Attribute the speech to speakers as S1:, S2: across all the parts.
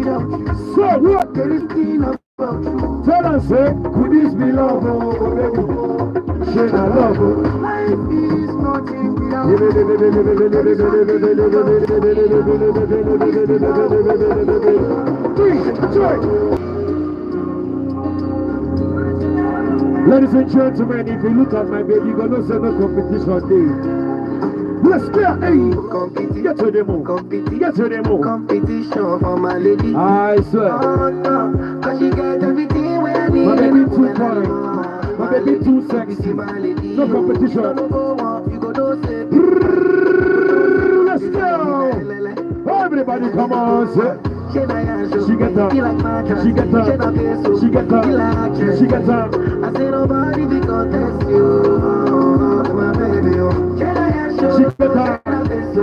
S1: So what? Tell us, say, could this be love, oh baby? Share our love, oh. Life is nothing without. Ladies and gentlemen, if you look at my baby, you're gonna say no competition day. Let's get get to the moon. Get to the moon.
S2: Competition for my lady.
S1: I swear.
S2: Cause she get everything when I need.
S1: My baby too fine. My baby too sexy. No competition. Let's go. Everybody come on, sir. She get up. She get up. She get up. She get up.
S2: I say nobody be contest you. My baby.
S1: She get up.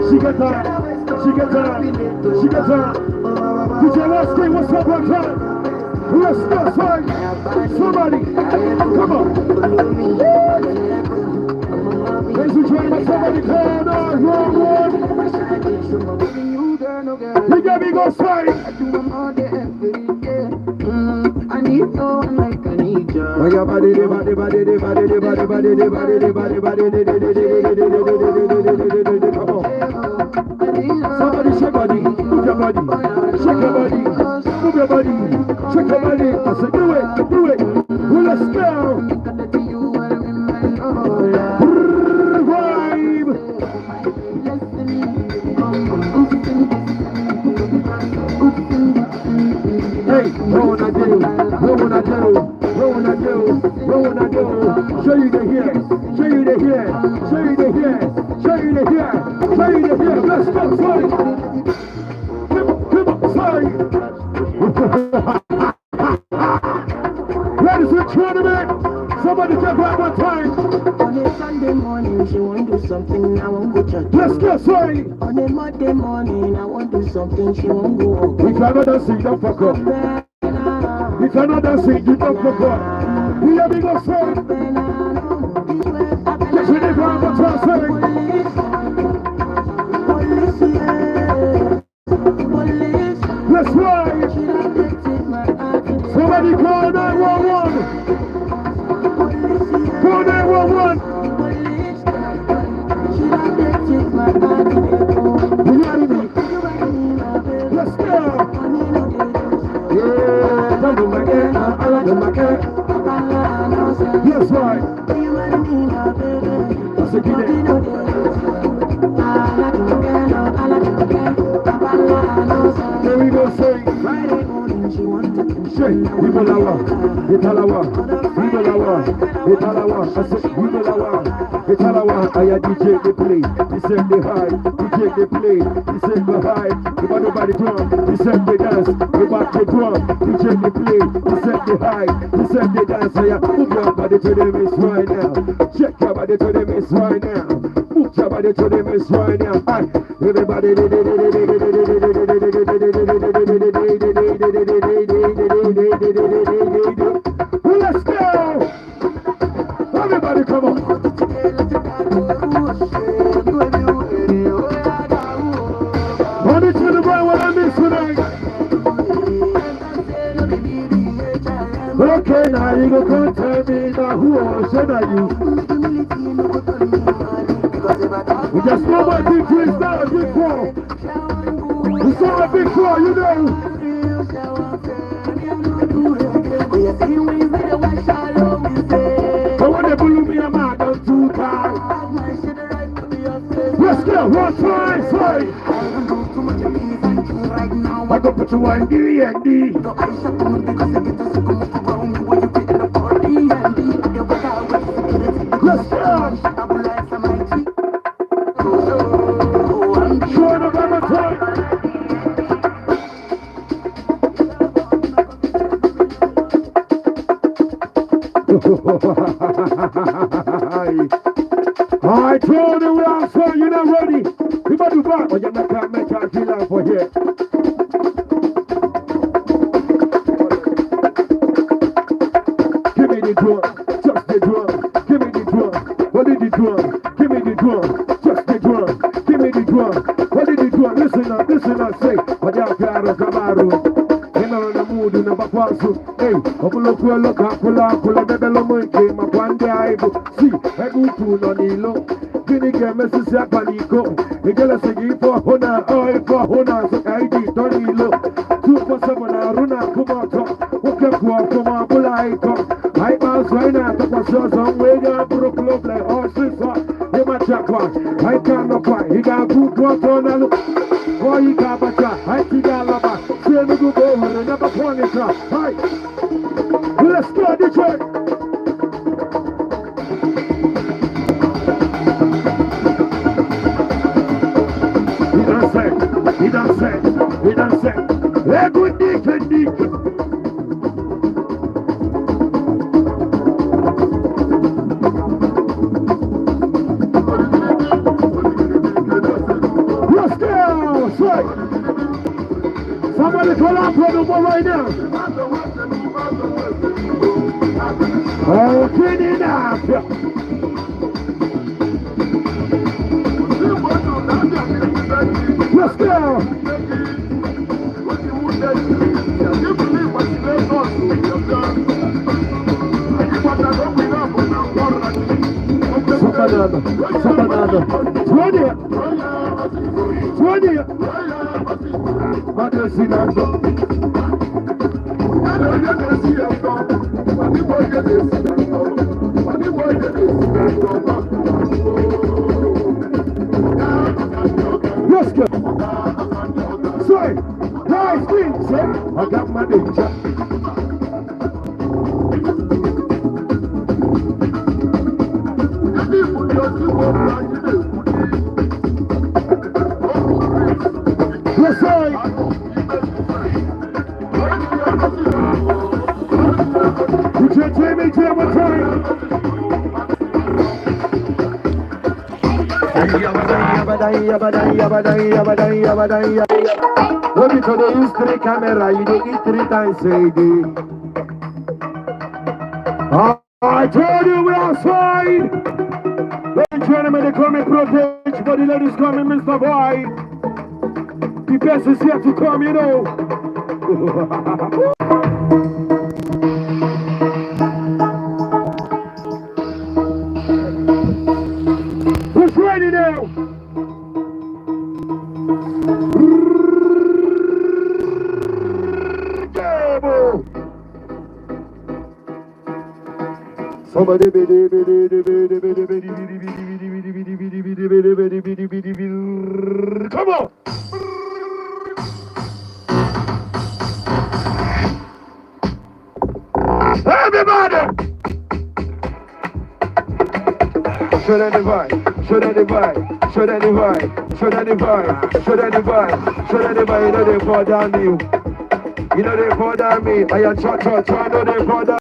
S1: She get up. She get up. She get up. DJ Lasky, what's up, what's up? Let's go, fight. Somebody, come on. Ladies and gentlemen, somebody call 911. You got me go fight.
S2: I need no one like I need you.
S1: Come on. Somebody shake body, move your body, shake your body, move your body, shake your body. I said do it, do it. Well, let's go. Vibe. Hey, what wanna do? What wanna do? What wanna do? What wanna do? Show you the hair. Show you the hair. Show you the hair. Show you the hair. Show you the hair. Let's go, sorry. Come on, sorry. Ladies and gentlemen, somebody jump out one time.
S2: On a Sunday morning, she won't do something, I won't go church.
S1: Let's go, sorry.
S2: On a Monday morning, I won't do something, she won't go walk.
S1: If you're not dancing, don't fuck up. If you're not dancing, you don't fuck up. We have been go, sorry. Just when they go out one time, sorry. Let's ride. Somebody call 911. Call 911. You ready, me? Let's go. Yeah, don't do my girl. I do my girl. Yes, right. I said, get it. There we go, say.
S2: Friday morning, she wants to
S1: Shake, Himalawa, Hitalawa, Himalawa, Hitalawa. I said, Himalawa, Hitalawa. I had DJ they play, he said they high. DJ they play, he said they high. If nobody drum, he said they dance. If back the drum, DJ they play, he said they high. He said they dance. So yeah, move your body to the miss right now. Check your body to the miss right now. Move your body to the miss right now. Aye. Everybody, let's go! Everybody come on! Money to the ground what I miss tonight. Okay, now you go come tell me now who should I you? We just know what big three is now a big four. We saw a big four, you know. But when they blew me, I'm out of 2 times. Let's go, one time, sorry. I go put you on D&D. Let's go. Short of every time. I told you last time you're not ready. You better back or you're not going to make our deal for here. Give me the drum, just the drum. Give me the drum, what is the drum? Give me the drum, just the drum. Give me the drum, what is the drum? Listen up, say. What y'all got on Camaro? Abaquazo, hey, Obuloku, Kula, Bebelo Monkey, Mapande Aibo, see, Egutu Nonilo, Guinea Messi Panico, Egala Segi for Hona, oil for Hona, so ID, Tonilo, 247 Runa, Kumoto, Okakua, Kumabulaiko, I pass right now, the was on way down, Brooklyn, like all Sissa, Yamachakwa, I can't fight, he got good water on. Boy, you got bacha, I see Galaba, say me go over and never point it up. Hi, let's go, Detroit. He done said. Let go, Dick. Somebody call out for the ball right now. Oh, clean it up. Let's go. Sabanada. 20. Patrocinando. Let's go. Sorry. Nice thing, sir. I got my danger. Yes, sir. You can't tell me one time. Look into the history camera, you do it 3 times a day. I told you we're outside. Ladies and gentlemen, they call me Protege, but the ladies call me Mr. Boy. The best is yet to come, you know. Who's ready now? Somebody come on. Everybody. Show that divide. You know they fall down me. I am try, know they fall down.